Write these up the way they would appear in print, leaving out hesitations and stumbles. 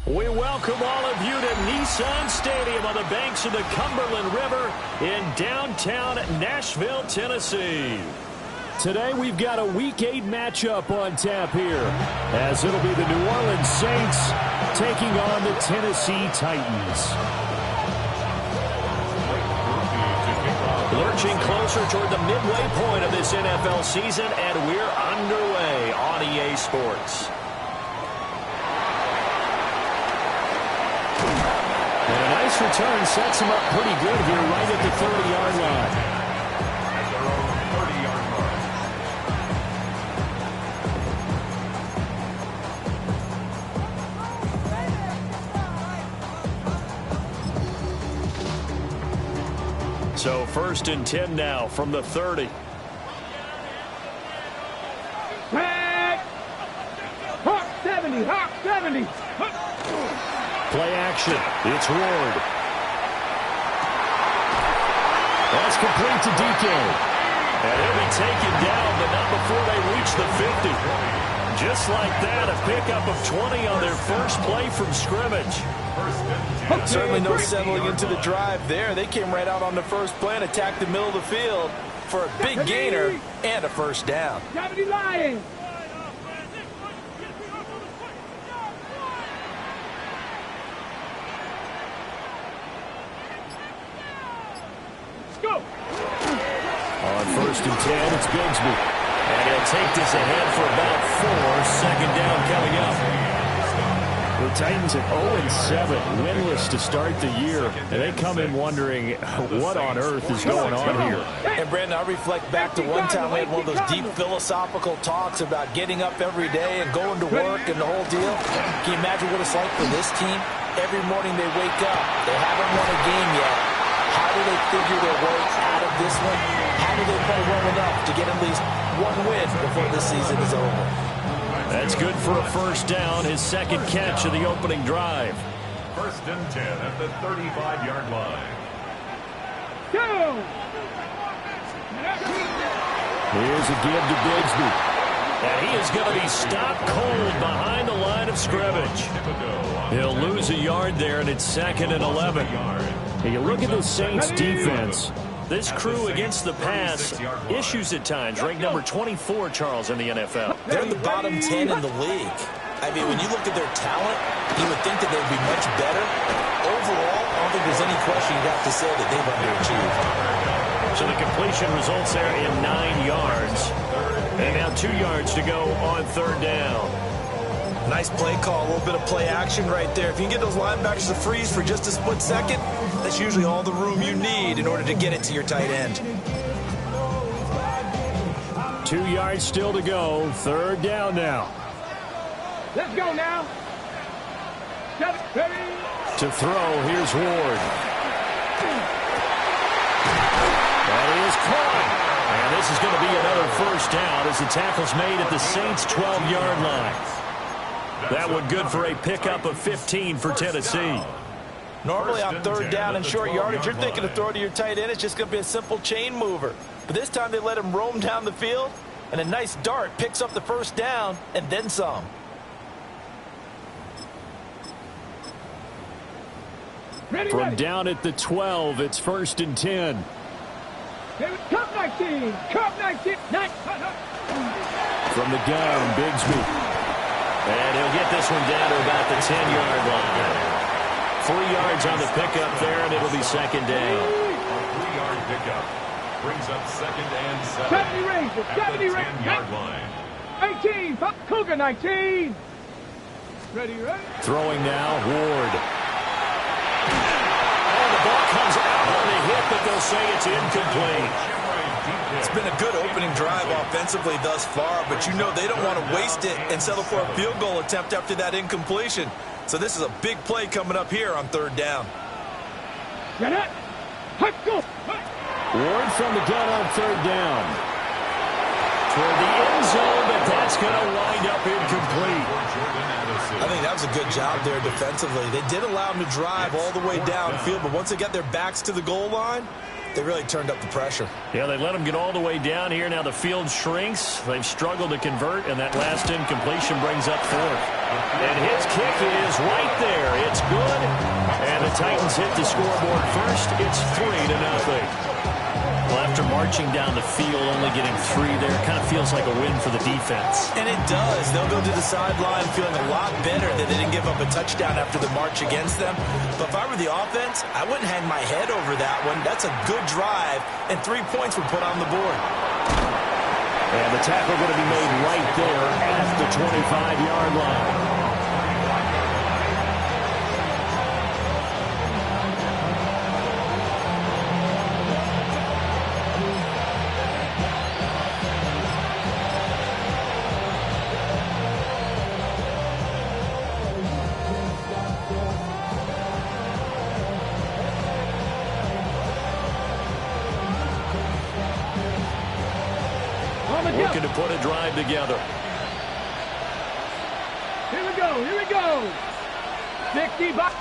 We welcome all of you to Nissan Stadium on the banks of the Cumberland River in downtown Nashville, Tennessee. Today we've got a Week 8 matchup on tap here, as it'll be the New Orleans Saints taking on the Tennessee Titans. Lurching closer toward the midway point of this NFL season, and we're underway on EA Sports. And a nice return sets him up pretty good here right at the 30-yard line. At their own 30-yard line. So 1st and 10 now from the 30. Hawk 70, Hawk 70. Play action. It's Ward. That's complete to DK. And he'll be taken down, but not before they reach the 50. Just like that, a pickup of 20 on their first play from scrimmage. Certainly no settling into the drive there. They came right out on the first play and attacked the middle of the field for a big gainer and a first down. 70 Lions. Go. On 1st and 10, it's Bigsby. And he'll take this ahead for about 4. Second down coming up. The Titans at 0-7, winless to start the year. And they come in wondering what on earth is going on here. And Brandon, I reflect back to one time we had one of those deep philosophical talks about getting up every day and going to work and the whole deal. Can you imagine what it's like for this team? Every morning they wake up. They haven't won a game yet. How do they figure their way out of this one? How do they play well enough to get at least one win before this season is over? That's good for a first down, his second catch of the opening drive. 1st and 10 at the 35-yard line. Go. Here's a give to Bigsby. And he is going to be stopped cold behind the line of scrimmage. He'll lose a yard there, and it's 2nd and 11. Hey, you look at the Saints defense. This crew against the pass, issues at times, ranked number 24, Charles, in the NFL. They're in the bottom 10 in the league. I mean, when you look at their talent, you would think that they'd be much better. Overall, I don't think there's any question you'd have to say that they've underachieved. So the completion results there in 9 yards. And now 2 yards to go on 3rd down. Nice play call, a little bit of play action right there. If you can get those linebackers to freeze for just a split second, that's usually all the room you need in order to get it to your tight end. 2 yards still to go. 3rd down now. Let's go now. To throw, here's Ward. That is caught. And this is going to be another first down as the tackle's made at the Saints' 12-yard line. That one good for a pickup of 15 for Tennessee. Normally on 3rd down and short yardage, you're thinking to throw to your tight end. It's just going to be a simple chain mover. But this time they let him roam down the field, and a nice dart picks up the first down and then some. From down at the 12, it's 1st and 10. Cup 19. Cup 19. From the gun, Bigsby. And he'll get this one down to about the 10-yard line. 3 yards on the pickup there, and it'll be 2nd down. A 3-yard pickup brings up 2nd and 7 70 Rangers. at 70 the Rangers. 10-yard line. 18. Cougar 19. Ready. Throwing now, Ward. Oh, the ball comes out on the hit, but they'll say it's incomplete. It's been a good opening drive offensively thus far, but you know they don't want to waste it and settle for a field goal attempt after that incompletion. So this is a big play coming up here on 3rd down. Ward from the gun on 3rd down. Toward the end zone, but that's going to wind up incomplete. I think that was a good job there defensively. They did allow them to drive all the way downfield, but once they got their backs to the goal line, They really turned up the pressure. Yeah, they let him get all the way down here. Now the field shrinks. They've struggled to convert, and that last incompletion brings up fourth. And his kick is right there. It's good. And the Titans hit the scoreboard first. It's 3-0. Well, after marching down the field, only getting 3 there, kind of feels like a win for the defense. And it does. They'll go to the sideline feeling a lot better that they didn't give up a touchdown after the march against them. But if I were the offense, I wouldn't hang my head over that one. That's a good drive, and 3 points were put on the board. And the tackle going to be made right there at the 25-yard line. Looking to put a drive together. Here we go. 60 box.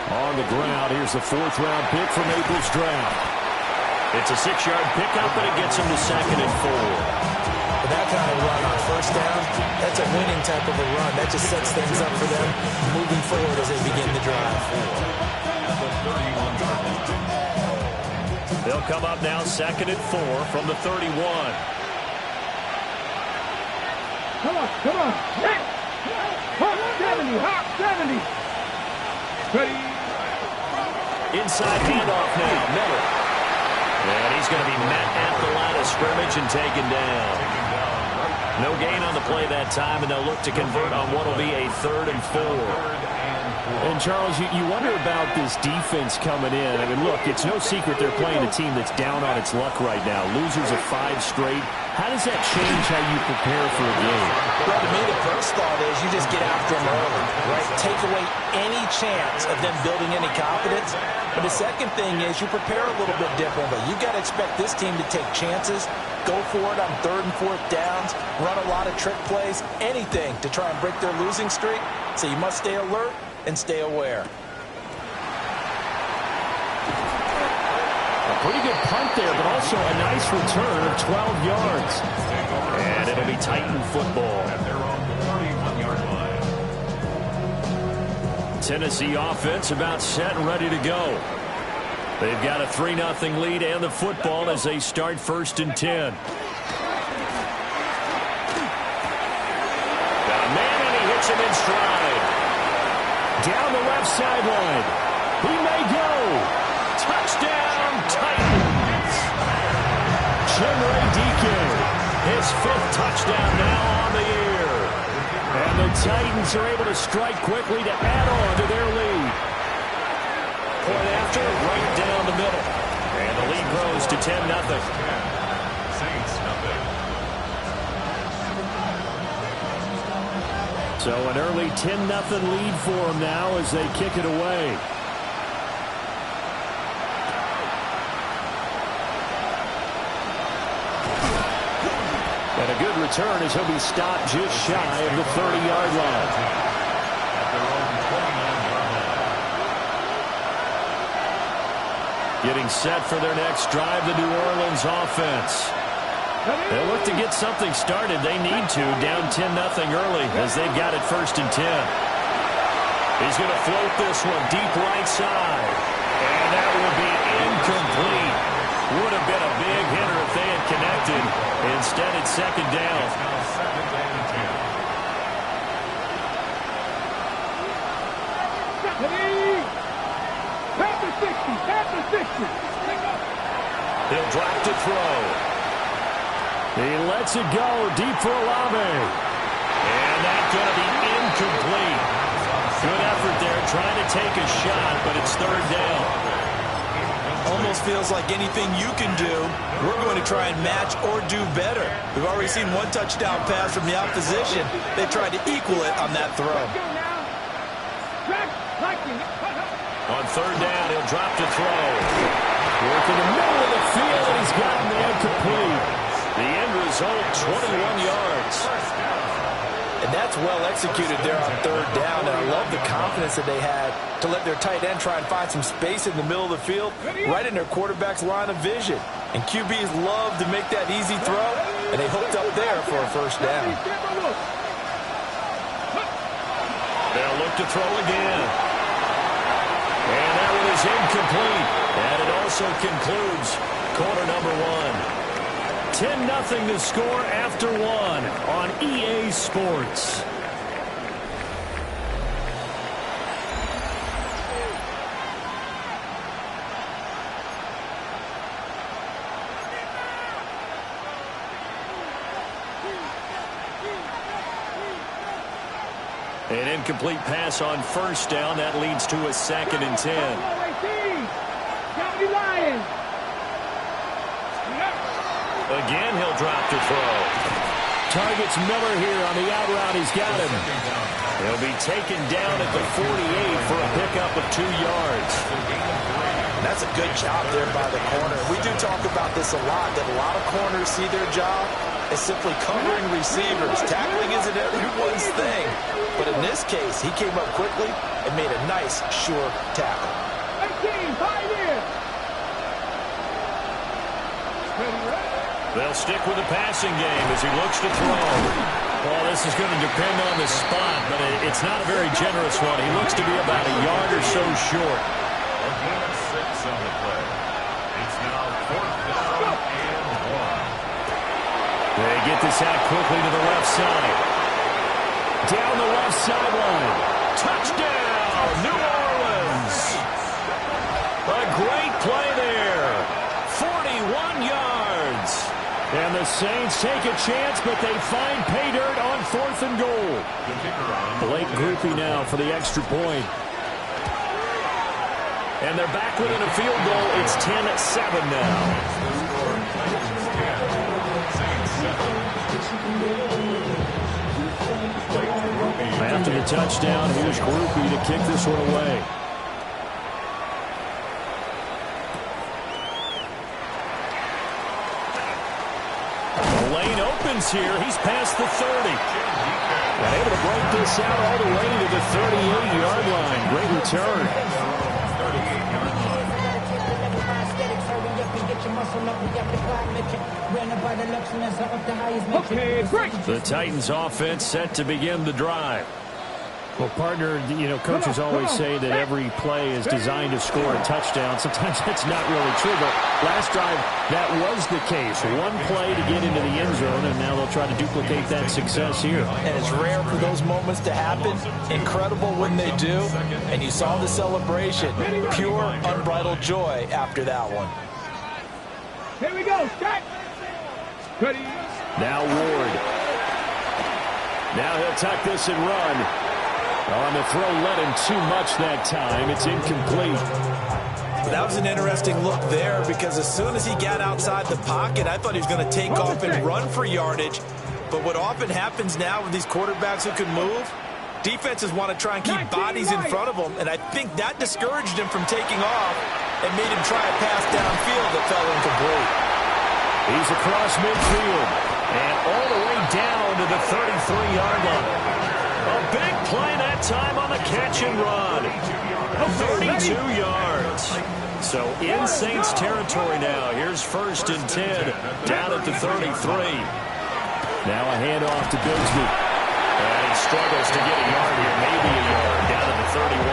On the ground, here's the 4th-round pick from April's draft. It's a 6-yard pickup, and it gets him to 2nd and 4. With that kind of run on 1st down, that's a winning type of a run. That just sets things up for them moving forward as they begin the drive. They'll come up now 2nd and 4 from the 31. Come on. Hey! Hawk 70. Ready. Inside handoff now, Miller. And he's going to be met at the line of scrimmage and taken down. No gain on the play that time, and they'll look to convert on what will be a 3rd and 4. And, Charles, you wonder about this defense coming in. I mean, look, it's no secret they're playing a team that's down on its luck right now. Losers of 5 straight. How does that change how you prepare for a game? Well, to me, the first thought is you just get after them early, right? Take away any chance of them building any confidence. But the second thing is you prepare a little bit differently. You've got to expect this team to take chances, go for it on 3rd and 4th downs, run a lot of trick plays, anything to try and break their losing streak. So you must stay alert and stay aware. A pretty good punt there, but also a nice return of 12 yards. And it'll be Titan football. At their own 31-yard line. Tennessee offense about set and ready to go. They've got a 3-0 lead and the football as they start 1st and 10. Got a man, and he hits him in stride. Down the left sideline. He may go. Touchdown, Titans. Chinray Deacon, his 5th touchdown now on the year. And the Titans are able to strike quickly to add on to their lead. Point after, right down the middle. And the lead grows to 10-0. Saints, nothing. So an early 10-0 lead for them now as they kick it away. And a good return as he'll be stopped just shy of the 30-yard line. At their own 29-yard line. Getting set for their next drive, the New Orleans offense. They'll look to get something started. They need to, down 10-0 early as they've got it 1st and 10. He's going to float this one deep right side. And that will be incomplete. Would have been a big hitter if they had connected. Instead, it's 2nd down. Now 2nd and 10. Past the 60. He'll drop to throw. He lets it go deep for Olave. And that's going to be incomplete. Good effort there trying to take a shot, but it's 3rd down. Almost feels like anything you can do, we're going to try and match or do better. We've already seen 1 touchdown pass from the opposition. They tried to equal it on that throw. On 3rd down, he'll drop to throw. Work in the middle of the field, and he's got him there complete. The end result, 21 yards. And that's well executed there on third down. And I love the confidence that they had to let their tight end try and find some space in the middle of the field, right in their quarterback's line of vision. And QBs love to make that easy throw, and they hooked up there for a first down. They'll look to throw again. And that one is incomplete. And it also concludes quarter number 1. 10-0 to score after 1 on EA Sports. An incomplete pass on first down. That leads to a 2nd and 10. Again, he'll drop to throw. Targets Miller here on the out route. He's got him. He'll be taken down at the 48 for a pickup of 2 yards. That's a good job there by the corner. We do talk about this a lot, that a lot of corners see their job as simply covering receivers. Tackling isn't everyone's thing. But in this case, he came up quickly and made a nice, sure tackle. They'll stick with the passing game as he looks to throw. Well, this is going to depend on the spot, but it's not a very generous one. He looks to be about a yard or so short. A gain of 6 on the play. It's now 4th down and 1. They get this out quickly to the left side. Down the left sideline. Touchdown, New Orleans. A great play there. 41 yards. And the Saints take a chance, but they find pay dirt on 4th and goal. Blake Groupie now for the extra point. And they're back within a field goal. It's 10-7 now. After the touchdown, here's Groupie to kick this one away. The lane opens here. He's past the 30. And able to break this out all the way to the 38-yard line. Great return. 38-yard line. Okay, great. The Titans offense set to begin the drive. Well, partner, you know, coaches always say that every play is designed to score a touchdown. Sometimes that's not really true, but last drive, that was the case. One play to get into the end zone, and now they'll try to duplicate that success here. And it's rare for those moments to happen. Incredible when they do. And you saw the celebration. Pure, unbridled joy after that one. Here we go. Start. Ready. Now Ward. Now he'll tuck this and run. On the throw, let him too much that time. It's incomplete. That was an interesting look there because as soon as he got outside the pocket, I thought he was going to take off and run for yardage. But what often happens now with these quarterbacks who can move, defenses want to try and keep bodies in front of them, and I think that discouraged him from taking off and made him try a pass downfield that fell incomplete. He's across midfield and all the way down to the 33-yard line. A big play that time on the catch and run. 32 yards. So in Saints territory now. Here's 1st and 10 down at the 33. Now a handoff to Bigsby. And he struggles to get a yard here. Maybe a yard down at the 31.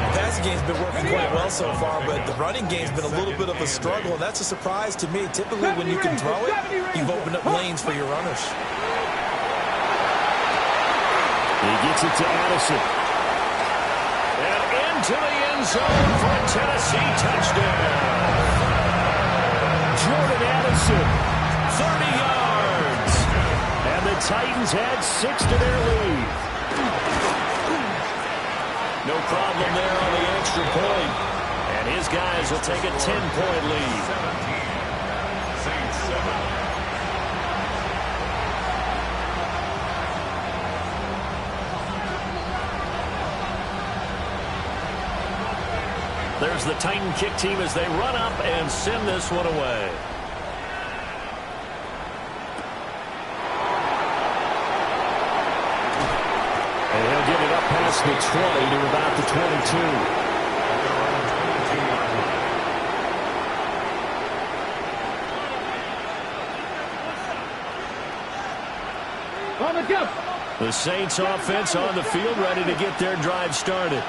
The passing game's been working quite well so far, but the running game's been a little bit of a struggle, and that's a surprise to me. Typically when you can throw it, you've opened up lanes for your runners. He gets it to Addison. And into the end zone for a Tennessee touchdown. Jordan Addison, 30 yards. And the Titans add 6 to their lead. No problem there on the extra point. And his guys will take a 10-point lead. 17, Saints 7. There's the Titan kick team as they run up and send this one away. up past the 20 to about the 22. On the jump. The Saints offense on the field, ready to get their drive started.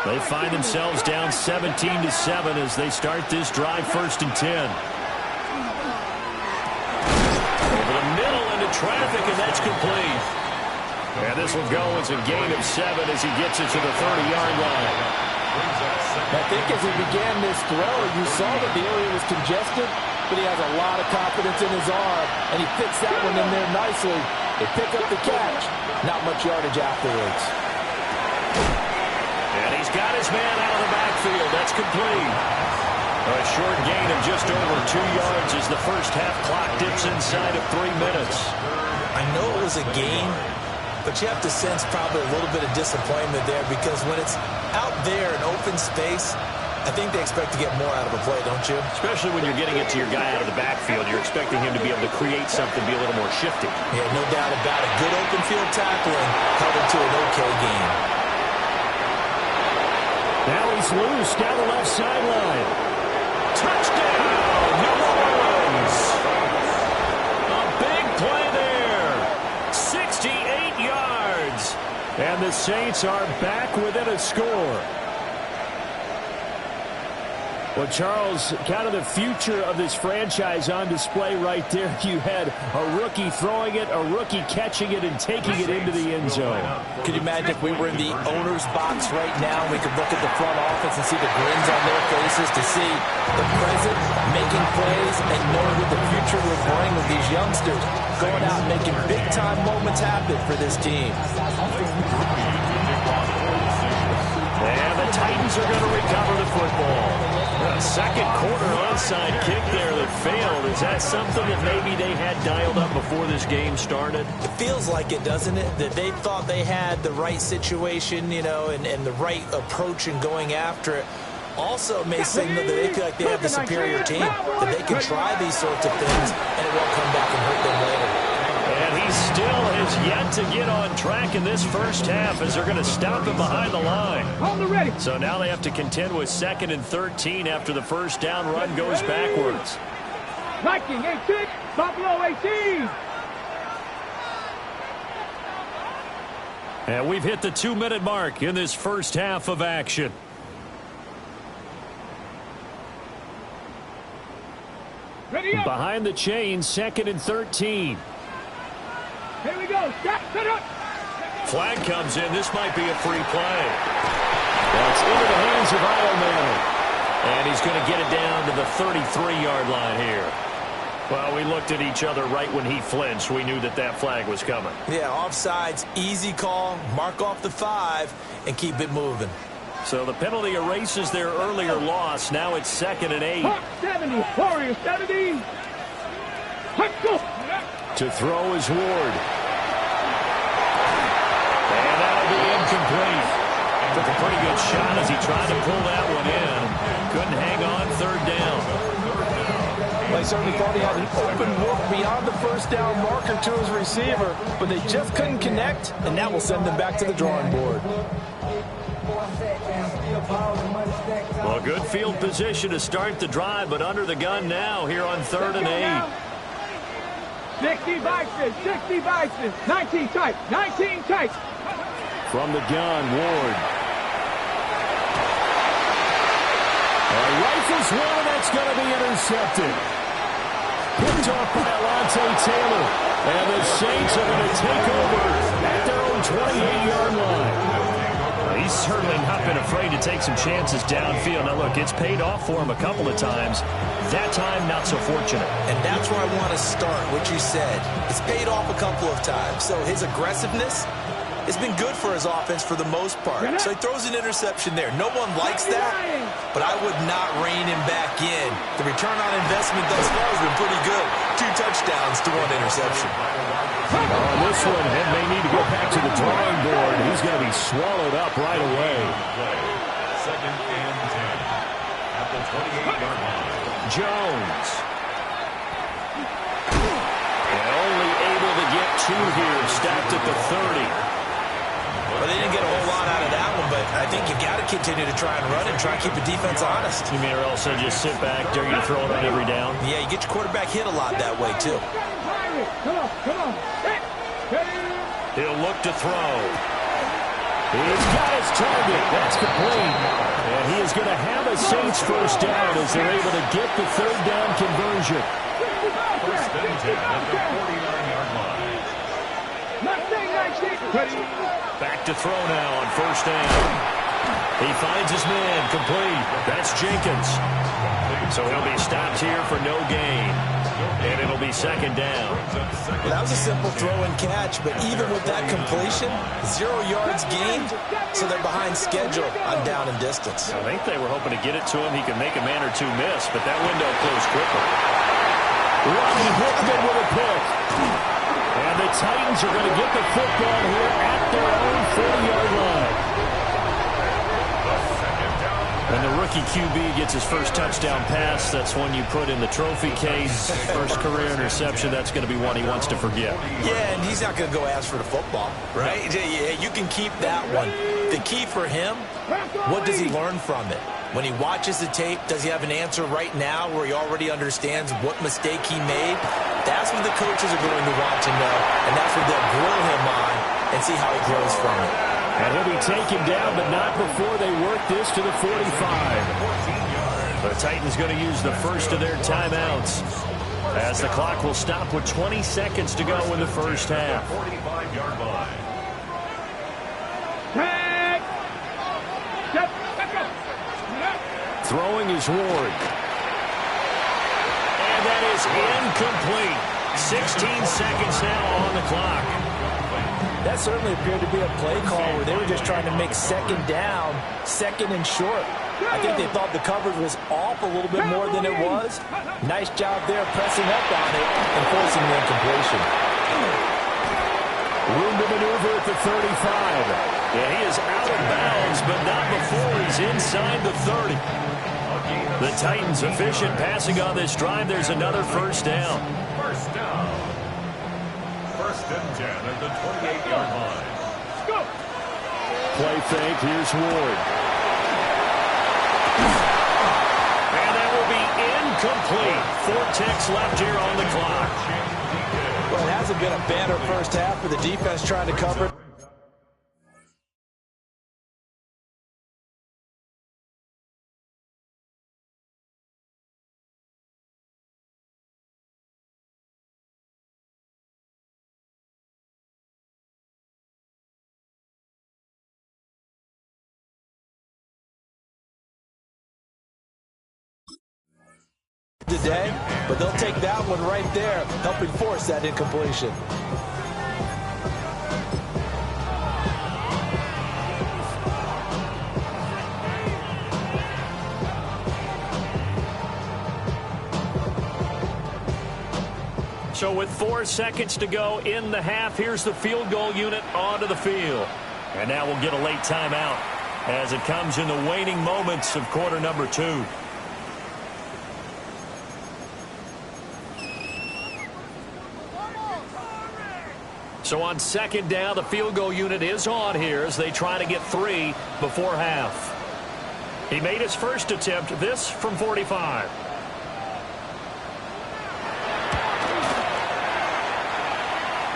They find themselves down 17-7 as they start this drive, 1st and 10. Over the middle into traffic, and that's complete. And this will go as a gain of 7 as he gets it to the 30-yard line. I think as he began this throw, you saw that the area was congested, but he has a lot of confidence in his arm, and he fits that one in there nicely. They pick up the catch. Not much yardage afterwards. And he's got his man out of the backfield. That's complete. A short gain of just over 2 yards as the first half clock dips inside of 3 minutes. I know it was a gain, but you have to sense probably a little bit of disappointment there because when it's out there in open space, I think they expect to get more out of a play, don't you? Especially when you're getting it to your guy out of the backfield. You're expecting him to be able to create something, be a little more shifty. Yeah, no doubt about it. Good open field tackling held him to an okay game. Now he's loose down the left sideline. Touchdown, New Orleans. A big play there. 68 yards. And the Saints are back within a score. Well, Charles, kind of the future of this franchise on display right there. You had a rookie throwing it, a rookie catching it, and taking it into the end zone. Could you imagine if we were in the owner's box right now, we could look at the front office and see the grins on their faces to see the present making plays and knowing what the future will bring with these youngsters going out and making big-time moments happen for this team. And the Titans are going to recover the football. A second quarter onside kick there that failed. Is that something that maybe they had dialed up before this game started? It feels like it, doesn't it? That they thought they had the right situation, you know, and the right approach in going after it. Also, it may signal that they feel like they have the superior team, that they can try these sorts of things, and it won't come back and hurt them later. And he still has yet to get on track in this first half as they're going to stop him behind the line. On the ready. So now they have to contend with 2nd and 13 after the first down run goes backwards. Viking 18, Buffalo 18. And we've hit the 2-minute mark in this first half of action. Ready up. Behind the chains, 2nd and 13. Here we go. Stop. Set up. Flag comes in. This might be a free play. That's into the hands of Ironman. And he's going to get it down to the 33-yard line here. Well, we looked at each other right when he flinched. We knew that that flag was coming. Yeah, offsides, easy call. Mark off the 5 and keep it moving. So the penalty erases their earlier loss. Now it's 2nd and 8. Hawk 70. Warriors 70. Let's go. To throw is Ward. And that'll be incomplete. Took a pretty good shot as he tried to pull that one in. Couldn't hang on 3rd down. They certainly thought he had an open look beyond the first down marker to his receiver, but they just couldn't connect, and that will send them back to the drawing board. Well, good field position to start the drive, but under the gun now here on 3rd and 8. 60 Bison, 60 Bison, 19 tight, 19 tight. From the gun, Ward. Rifles one, and that's going to be intercepted. Picked off by Alontae Taylor. And the Saints are going to take over at their own 28-yard line. He's certainly not been afraid to take some chances downfield. Now, look, it's paid off for him a couple of times. That time, not so fortunate. And that's where I want to start, what you said. It's paid off a couple of times. So his aggressiveness has been good for his offense for the most part. So he throws an interception there. No one likes that, but I would not rein him back in. The return on investment thus far has been pretty good. 2 touchdowns to 1 interception. On this one, Head may need to go back to the drawing board. He's going to be swallowed up right away. 2nd and 10 at the 28-yard line. Jones. And only able to get 2 here, stacked at the 30. But they didn't continue to try and run and try and keep the defense honest. You mean, or else they'll just sit back, dare you to throw it on every down? Yeah, you get your quarterback hit a lot that way, too. Come on. He'll look to throw. He's got his target. That's complete. And he is going to have a Saints first down as they're able to get the third down conversion. First and 10 at the 49-yard line. Back to throw now on first down. He finds his man complete. That's Jenkins. So he'll be stopped here for no gain. And it'll be second down. Well, that was a simple throw and catch, but even with that completion, 0 yards gained, so they're behind schedule on down and distance. I think they were hoping to get it to him. He could make a man or two miss, but that window closed quickly. Ronnie Hickman with a pick. And the Titans are going to get the football here at their own 40-yard line. And the rookie QB gets his first touchdown pass. That's one you put in the trophy case. First career interception, that's going to be one he wants to forget. Yeah, and he's not going to go ask for the football, right? Yeah, you can keep that one. The key for him, what does he learn from it? When he watches the tape, does he have an answer right now where he already understands what mistake he made? That's what the coaches are going to want to know, and that's what they'll grill him on and see how he grows from it. And he'll be taken down, but not before they work this to the 45. The Titans going to use the first of their timeouts as the clock will stop with 20 seconds to go in the first half. 45-yard line. Throwing is Ward. And that is incomplete. 16 seconds now on the clock. That certainly appeared to be a play call where they were just trying to make second down, second and short. I think they thought the coverage was off a little bit more than it was. Nice job there pressing up on it and forcing the incompletion. Room to maneuver at the 35. Yeah, he is out of bounds, but not before he's inside the 30. The Titans efficient passing on this drive. There's another first down. First down. First and 10 at the 28-yard line. Play fake. Here's Ward. And that will be incomplete. 4 ticks left here on the clock. Well, it hasn't been a banner first half for the defense trying to cover. Today, but they'll take that one right there, helping force that incompletion. So with 4 seconds to go in the half, here's the field goal unit onto the field. And now we'll get a late timeout as it comes in the waning moments of quarter number 2. So on second down, the field goal unit is on here as they try to get 3 before half. He made his first attempt, this from 45.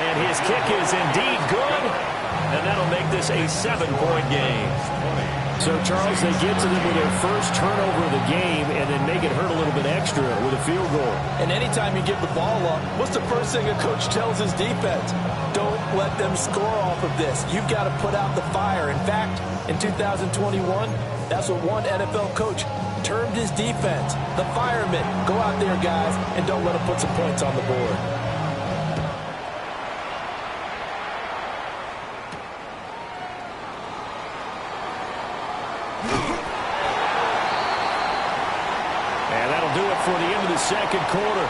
And his kick is indeed good, and that'll make this a 7-point game. So, Charles, they get to them with their first turnover of the game and then make it hurt a little bit extra with a field goal. And anytime you give the ball up, what's the first thing a coach tells his defense? Don't let them score off of this. You've got to put out the fire. In fact, in 2021, that's what one NFL coach termed his defense. The firemen. Go out there, guys, and don't let them put some points on the board. For the end of the second quarter.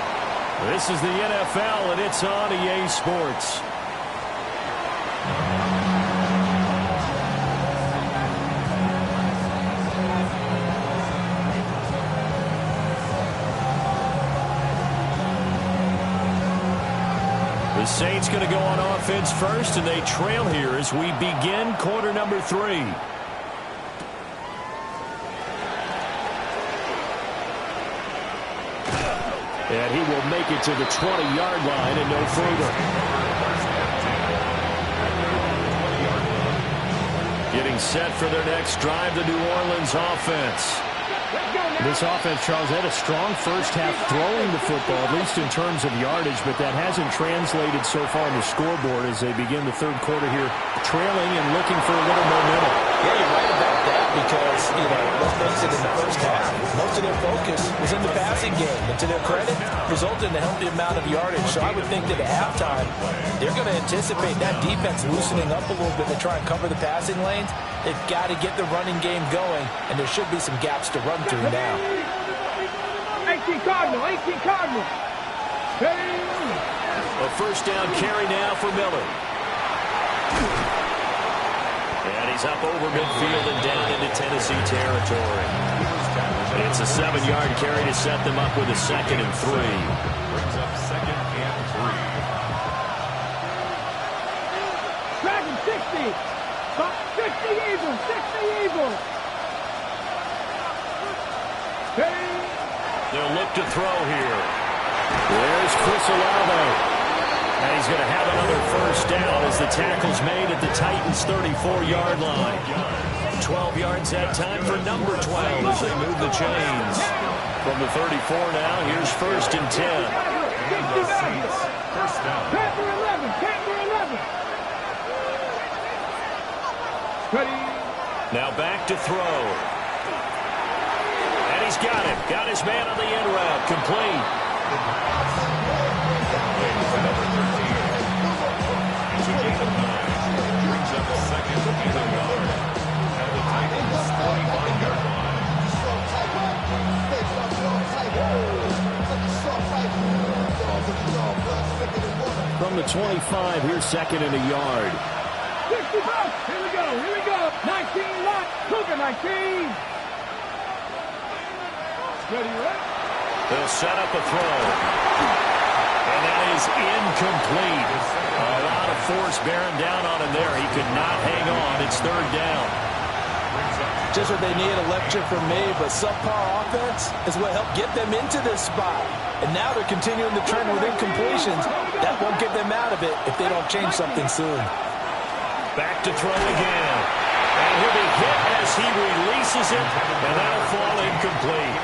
This is the NFL, and it's on EA Sports. The Saints going to go on offense first, and they trail here as we begin quarter number 3. And he will make it to the 20-yard line and no further. Getting set for their next drive, the New Orleans offense. This offense, Charles, had a strong first half throwing the football, at least in terms of yardage, but that hasn't translated so far on the scoreboard as they begin the third quarter here, trailing and looking for a little momentum. Yeah, you're right about that because, let's face it, in the first half, most of their focus was in the passing game. And to their credit, resulted in a healthy amount of yardage. So I would think that at halftime, they're going to anticipate that defense loosening up a little bit to try and cover the passing lanes. They've got to get the running game going, and there should be some gaps to run through now. 18 Cardinal, 18 Cardinal. A first down carry now for Miller. And he's up over midfield and down into Tennessee territory. It's a 7-yard carry to set them up with a 2nd and 3. Brings up 2nd and 3. Dragon 60. 60 Eagles, 60 Eagles. They'll look to throw here. There's Chris Olave. And he's going to have another first down as the tackle's made at the Titans' 34-yard line. 12 yards that time for number 12 as they move the chains. From the 34 now, here's 1st and 10. First down. Panther 11, Panther 11. Ready. Now back to throw. And he's got it. Got his man on the end route. Complete. It's a gain of 9. Brings up 2nd and a yard. At the Titans' 45-yard line. From the 25, here's 2nd and a yard. 60 bucks. Here we go. Here we go. 19 lot. Cougar 19. Ready, right? They'll set up a throw. And that is incomplete. A lot of force bearing down on him there. He could not hang on. It's 3rd down. Just what they need, a lecture from me, but subpar offense is what helped get them into this spot. And now they're continuing the trend with incompletions. That won't get them out of it if they don't change something soon. Back to throw again. And he'll be hit as he releases it, and that'll fall incomplete.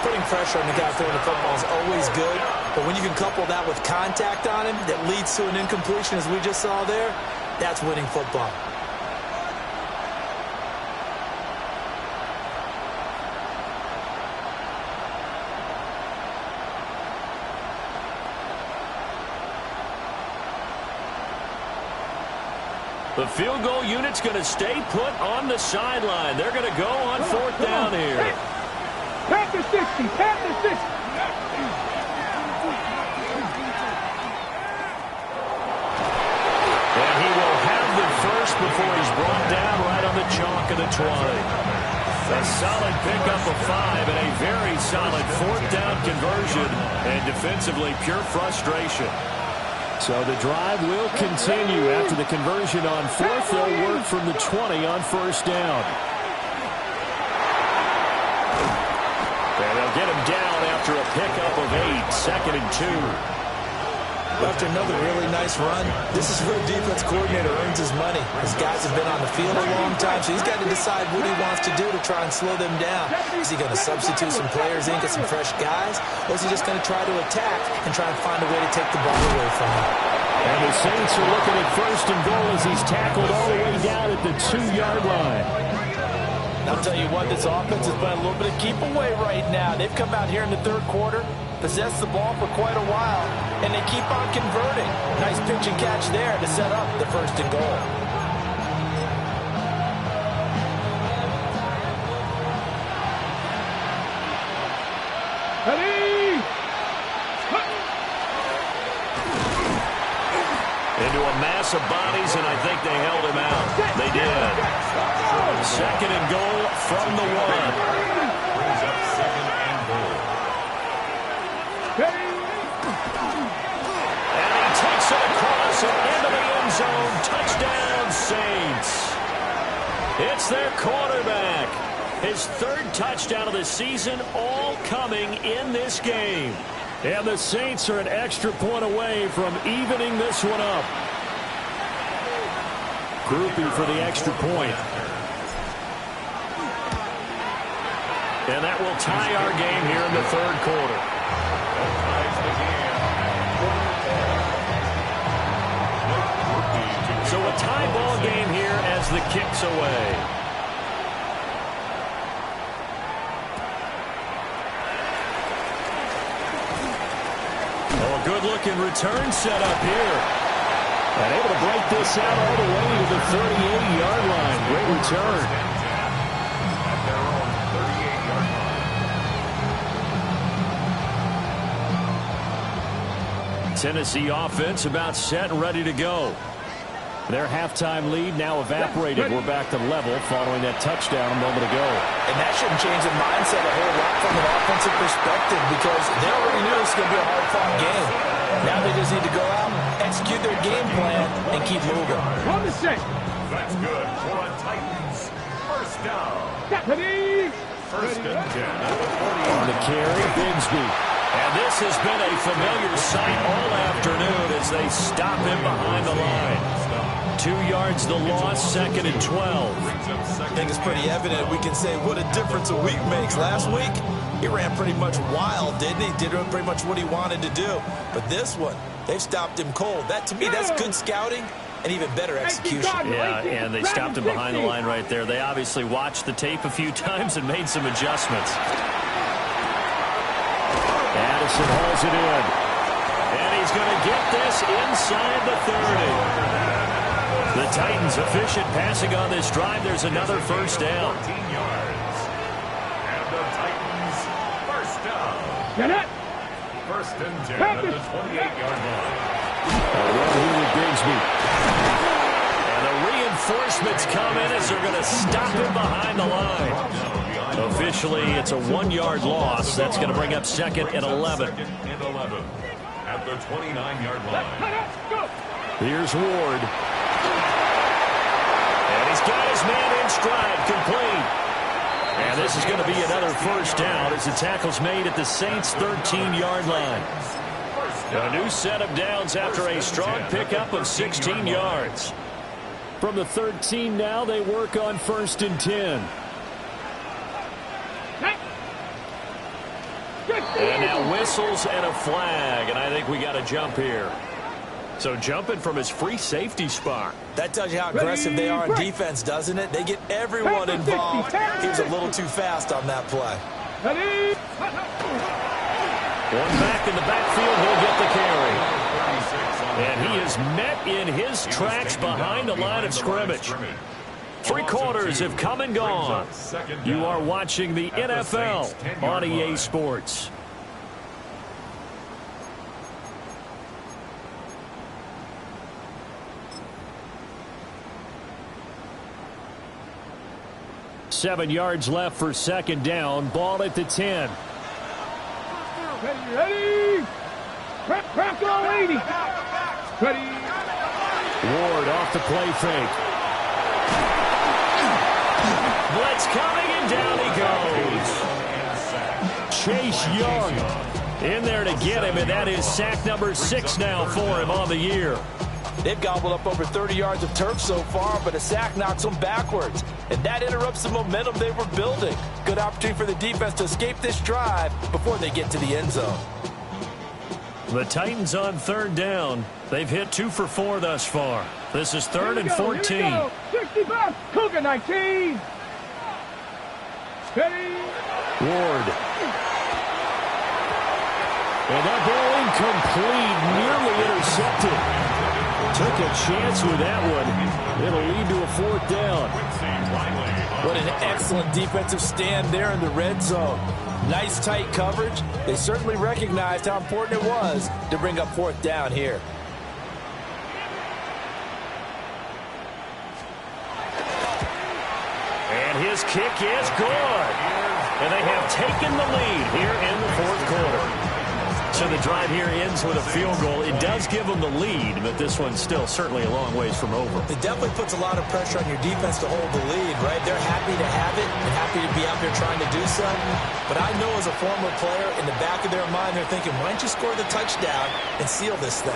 Putting pressure on the guy throwing the football is always good, but when you can couple that with contact on him that leads to an incompletion, as we just saw there, that's winning football. The field goal unit's going to stay put on the sideline. They're going to go on 4th down here. Panther 60, Panther 60. And he will have the first before he's brought down right on the chalk of the 20. A solid pickup of 5 and a very solid 4th down conversion. And defensively, pure frustration. So the drive will continue after the conversion on 4th. They'll work from the 20 on 1st down. And they'll get him down after a pickup of 8, 2nd and 2. After another really nice run, this is where the defense coordinator earns his money. His guys have been on the field a long time, so he's got to decide what he wants to do to try and slow them down. Is he going to substitute some players in, get some fresh guys, or is he just going to try to attack and try and find a way to take the ball away from him? And the Saints are looking at 1st and goal as he's tackled all the way down at the 2-yard line. I'll tell you what, this offense has been a little bit of keep away right now. They've come out here in the 3rd quarter, possessed the ball for quite a while, and they keep on converting. Nice pitch and catch there to set up the 1st and goal. Ready. Into a mass of bodies, and I think they held him out. They did. 2nd and goal from the 1. Brings up 2nd and goal. And he takes it across and into the end zone. Touchdown, Saints. It's their quarterback. His third touchdown of the season, all coming in this game. And the Saints are an extra point away from evening this one up. Groupie for the extra point. And that will tie our game here in the third quarter. So a tie ball game here as the kick's away. Oh, a good-looking return set up here. And able to break this out all the way to the 38-yard line. Great return. Tennessee offense about set and ready to go. Their halftime lead now evaporated. We're back to level following that touchdown a moment ago. And that shouldn't change the mindset a whole lot from an offensive perspective because they already knew this was going to be a hard-fought game. Now they just need to go out, execute their game plan, and keep moving. On the set. That's good for a Titans. First down. Ready. First and 10 at the 40. On the carry, Bigsby. And this has been a familiar sight all afternoon as they stop him behind the line. 2 yards the loss, second and 12. I think it's pretty evident we can say what a difference a week makes. Last week, he ran pretty much wild, didn't he? Did pretty much what he wanted to do. But this one, they've stopped him cold. That, to me, that's good scouting and even better execution. Yeah, and they stopped him behind the line right there. They obviously watched the tape a few times and made some adjustments. Addison hauls it in. And he's going to get this inside the 30. The Titans efficient passing on this drive. There's another first down. 14 yards. And the Titans first down. Get it. First and 10 at the 28-yard line. Well, here with Bigsby. And the reinforcements come in as they're going to stop him behind the line. Officially, it's a 1-yard loss. That's going to bring up second and 11. Second and 11 at the 29-yard line. Here's Ward. And he's got his man in stride, complete. And this is going to be another first down as the tackle's made at the Saints' 13-yard line. A new set of downs after a strong pickup of 16 yards. From the 13 now, they work on first and 10. And now whistles and a flag, and I think we got a jump here. So jumping from his free safety spot. That tells you how aggressive they are on defense, doesn't it? They get everyone involved. He was a little too fast on that play. One back in the backfield, he'll get the carry. And he is met in his tracks behind the line of scrimmage. 3 quarters have come and gone. You are watching the NFL on EA Sports. Seven yards left for second down. Ball at the 10. Ready. Crack all 80. Ready. Ward off the play fake. Blitz coming, and down he goes. Chase Young in there to get him, and that is sack number 6 now for him on the year. They've gobbled up over 30 yards of turf so far, but a sack knocks them backwards. And that interrupts the momentum they were building. Good opportunity for the defense to escape this drive before they get to the end zone. The Titans on third down. They've hit 2 for 4 thus far. This is third and 14. 65, Cougar 19. Steady. Ward. And that ball incomplete, nearly intercepted. Took a chance with that one. It'll lead to a fourth down. What an excellent defensive stand there in the red zone. Nice tight coverage. They certainly recognized how important it was to bring up fourth down here. And his kick is good. And they have taken the lead here in the fourth quarter. So the drive here ends with a field goal. It does give them the lead, but this one's still certainly a long ways from over. It definitely puts a lot of pressure on your defense to hold the lead, right? They're happy to have it and happy to be out there trying to do so. But I know as a former player, in the back of their mind, they're thinking, why don't you score the touchdown and seal this thing?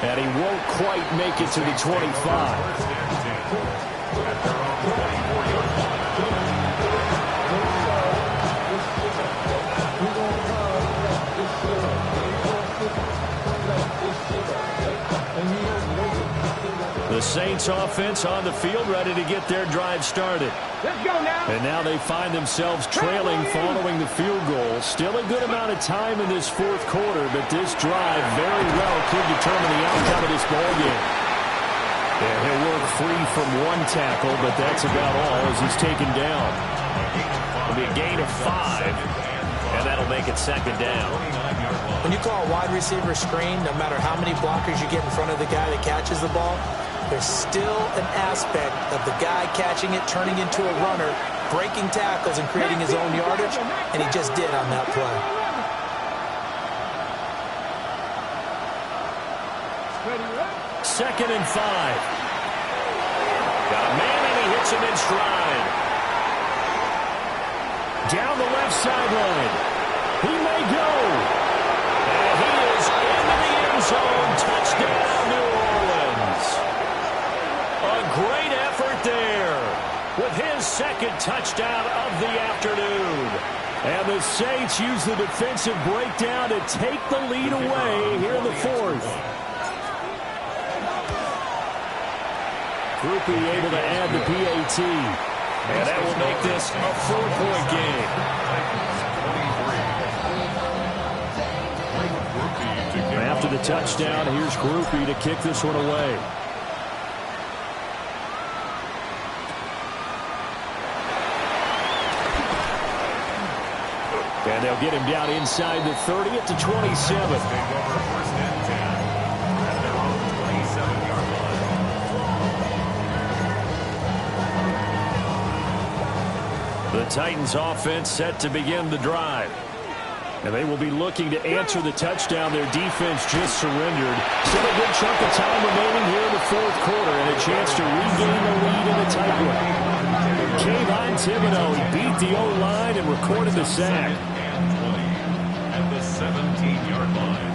And he won't quite make it to the 25. The Saints offense on the field, ready to get their drive started. Let's go now. And now they find themselves trailing following the field goal. Still a good amount of time in this fourth quarter, but this drive very well could determine the outcome of this ballgame. And he'll work free from one tackle, but that's about all as he's taken down. It'll be a gain of 5, and that'll make it second down. When you call a wide receiver screen, no matter how many blockers you get in front of the guy that catches the ball, there's still an aspect of the guy catching it, turning into a runner, breaking tackles and creating his own yardage, and he just did on that play. Second and 5. Got a man, and he hits him in stride. Down the left sideline. He may go. And he is into the end zone. Touchdown, New Orleans. A great effort there with his second touchdown of the afternoon. And the Saints use the defensive breakdown to take the lead away here in the fourth. Groupie able to add the PAT. And that will make this a 4-point game. After the touchdown, here's Groupie to kick this one away. And they'll get him down inside the 30 at the 27. The Titans offense set to begin the drive. And they will be looking to answer the touchdown their defense just surrendered. Still a good chunk of time remaining here in the fourth quarter and a chance to regain the lead in a tight one. Kayvon Thibodeau, he beat the O-line and recorded the sack. At the 17-yard line.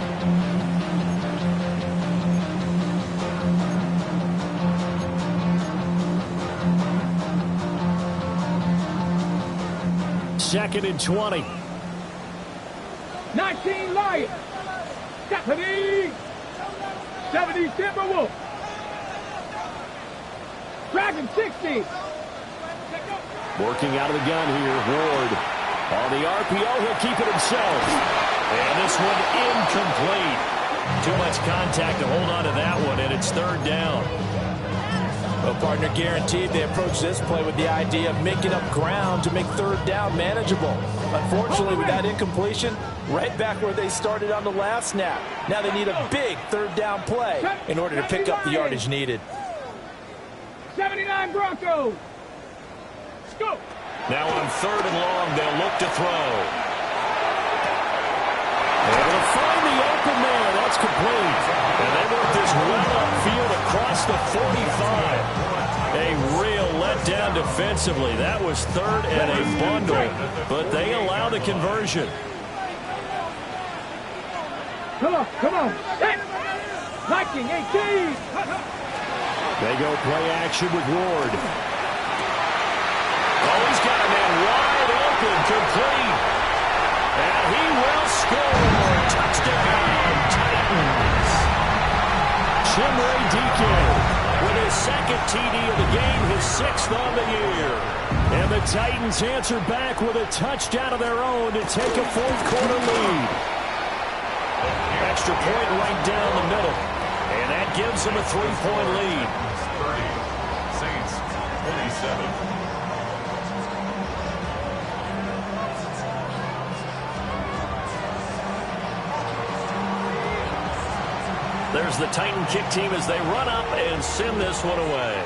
Second and 20. 19 Lions. 70 Timberwolves. Dragon 60. Working out of the gun here, Ward. On the RPO, he'll keep it himself. And this one incomplete. Too much contact to hold on to that one, and it's third down. Well, partner, guaranteed they approach this play with the idea of making up ground to make third down manageable. Unfortunately, with that incompletion, right back where they started on the last snap. Now they need a big third down play in order to pick up the yardage needed. 79 Broncos. Let's go. Now on third and long, they'll look to throw. Able to find the open man. That's complete. And they work this well upfield across the 45. A real letdown defensively. That was third and a bundle, but they allow the conversion. Come on, come on. 19, 18. They go play action with Ward. Oh, he's got a man wide open, complete. And he will score. Touchdown, Titans. Chimere Dike with his second TD of the game, his 6th on the year. And the Titans answer back with a touchdown of their own to take a fourth quarter lead. Extra point right down the middle. And that gives them a 3-point lead. 30, Saints 27. There's the Titan kick team as they run up and send this one away.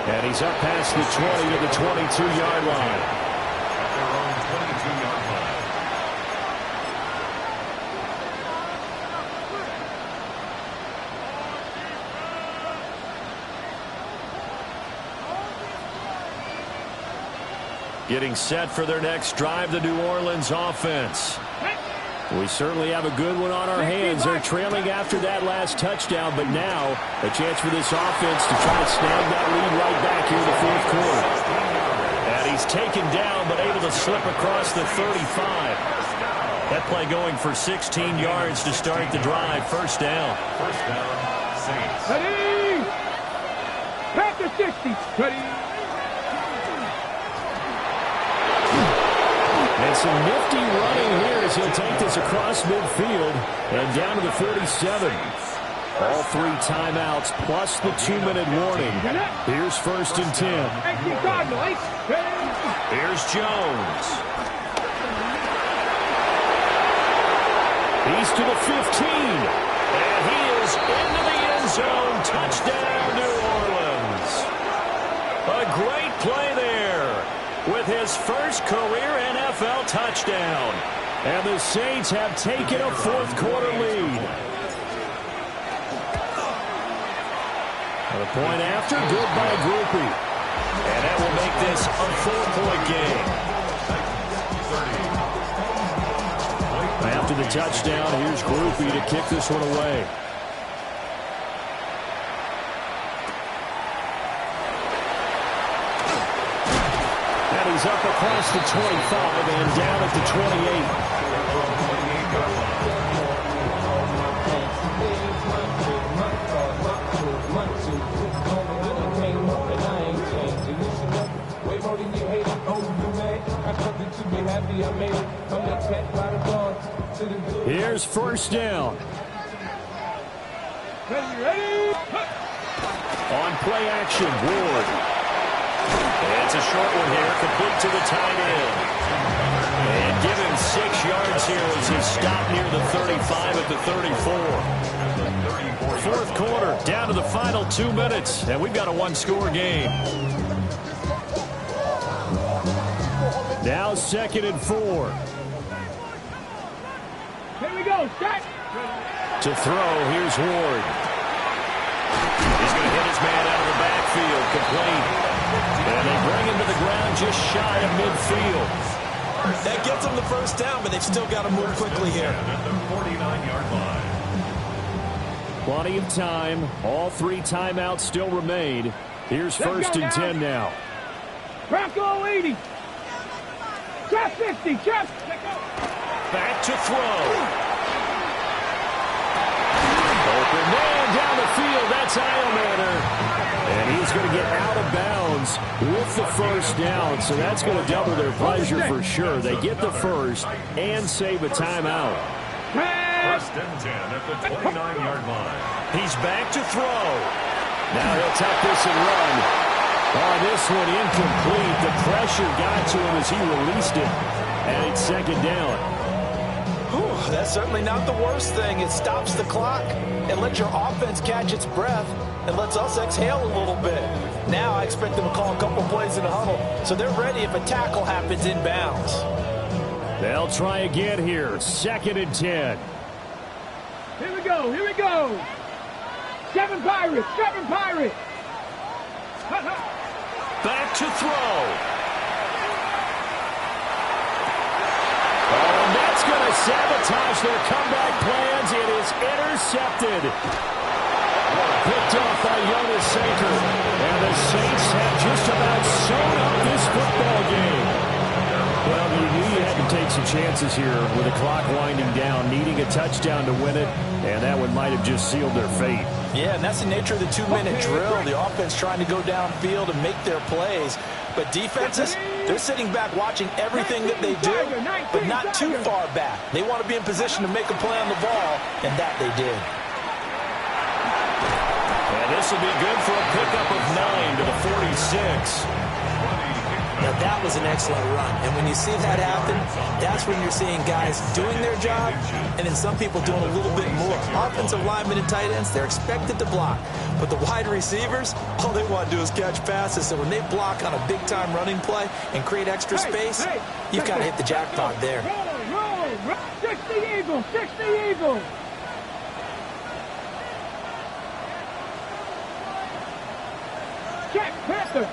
And he's up past the 20 to the 22-yard line. At their own 22-yard line. Getting set for their next drive, the New Orleans offense. We certainly have a good one on our hands. They're trailing after that last touchdown, but now a chance for this offense to try to snag that lead right back here in the fourth quarter. And he's taken down, but able to slip across the 35. That play going for 16 yards to start the drive. First down. First down, Saints. Ready! Back to 60. Ready! And some nifty running here as he'll take this across midfield and down to the 47. All 3 timeouts plus the 2-minute warning. Here's first and 10. Here's Jones. He's to the 15. And he is into the end zone. Touchdown, New Orleans. A great play there with his first career NFL touchdown. And the Saints have taken a fourth-quarter lead. And a point after, good by Groupie. And that will make this a 4-point game. After the touchdown, here's Groupie to kick this one away. He's up across the 25 and down at the 28. Here's first down. Ready? On play action, Ward. It's a short one here, complete to the tight end. And give him 6 yards here as he stopped near the 35 at the 34. Fourth quarter, down to the final 2 minutes, and we've got a 1-score game. Now 2nd and 4. Here we go, set. To throw, here's Ward. He's going to hit his man out of the backfield, complete. And they bring him to the ground just shy of midfield. That gets them the first down, but they've still got to move quickly here. At the 49-yard line. Plenty of time. All 3 timeouts still remain. Here's first and 10 now. Bronco 80. Chest 50. Chest. Back to throw. Open man down the field. That's Eilmaner. And he's going to get out of bounds with the first down. So that's going to double their pleasure for sure. They get the first and save a timeout. First and 10 at the 29-yard line. He's back to throw. Now he'll tuck this and run. Oh, this one incomplete. The pressure got to him as he released it. And it's second down. Whew, that's certainly not the worst thing. It stops the clock and lets your offense catch its breath and lets us exhale a little bit. Now I expect them to call a couple plays in the huddle so they're ready if a tackle happens inbounds. They'll try again here. 2nd and 10. Here we go. Here we go. 7 Pirates. 7 Pirates. Back to throw. And that's going to sabotage their comeback plans. It is intercepted. Picked off by Jonas Sanker. And the Saints have just about sewn up this football game. Well, you knew you had to take some chances here with the clock winding down, needing a touchdown to win it, and that one might have just sealed their fate. Yeah, and that's the nature of the 2-minute drill. The offense trying to go downfield and make their plays. But defenses, they're sitting back watching everything that they do, but not too far back. They want to be in position to make a play on the ball, and that they did. And this will be good for a pickup of 9 to the 46. Now that was an excellent run. And when you see that happen, that's when you're seeing guys doing their job and then some people doing a little bit more. Offensive linemen and tight ends, they're expected to block. But the wide receivers, all they want to do is catch passes. So when they block on a big-time running play and create extra space, you've got to hit the jackpot there. Roll. 60 Eagles, 60 Eagles. Check, Panther.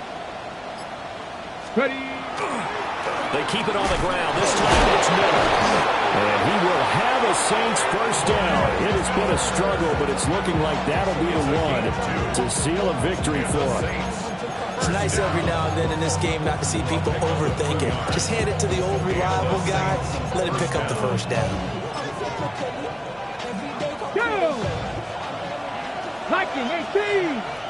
Ready. They keep it on the ground. This time it's Miller. And he will have a Saints first down. It has been a struggle, but it's looking like that'll be the one to seal a victory for him. It's nice every now and then in this game not to see people overthink it. Just hand it to the old reliable guy. Let him pick up the first down. Go! Viking 18.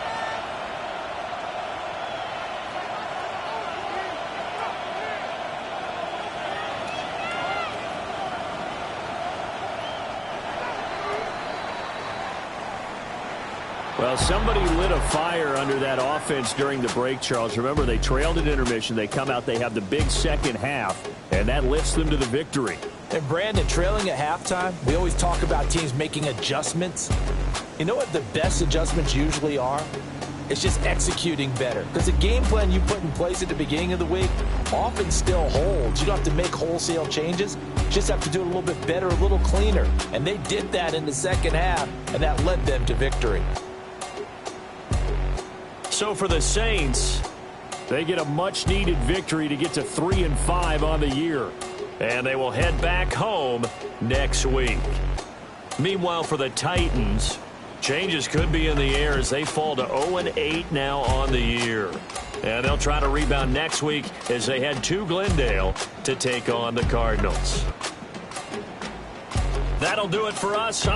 Well, somebody lit a fire under that offense during the break, Charles. Remember, they trailed at intermission. They come out, they have the big second half, and that lifts them to the victory. And Brandon, trailing at halftime, we always talk about teams making adjustments. You know what the best adjustments usually are? It's just executing better. Because the game plan you put in place at the beginning of the week often still holds. You don't have to make wholesale changes. You just have to do it a little bit better, a little cleaner. And they did that in the second half, and that led them to victory. So for the Saints, they get a much-needed victory to get to 3-5 on the year. And they will head back home next week. Meanwhile, for the Titans, changes could be in the air as they fall to 0-8 now on the year. And they'll try to rebound next week as they head to Glendale to take on the Cardinals. That'll do it for us.